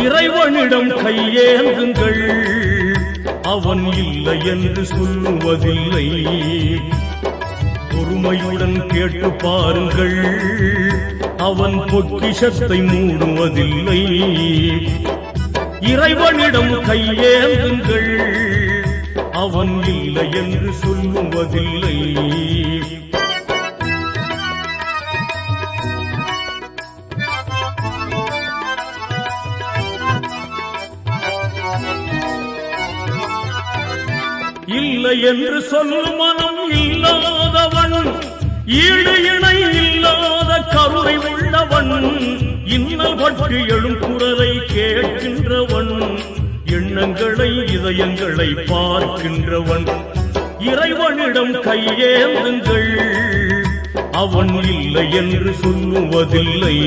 இறைவனிடம் கையேந்துங்கள், அவன் இல்லை என்று சொல்லுவதில்லை. பொறுமையுடன் கேட்டு பாருங்கள், அவன் பொக்கிஷத்தை மூடுவதில்லை. இறைவனிடம் கையேந்துங்கள், அவன் இல்லை என்று சொல்லுவதில்லை. இல்லை என்று சொல்லும் மனம் இல்லாதவன், ஈடு இணை இல்லாத கருணை உள்ளவன், இன்னல் பற்றி எழும் குரலை கேட்கின்றவன், எண்ணங்களை இதயங்களை பார்க்கின்றவன். இறைவனிடம் கையேந்துங்கள், அவன் இல்லை என்று சொல்லுவதில்லை.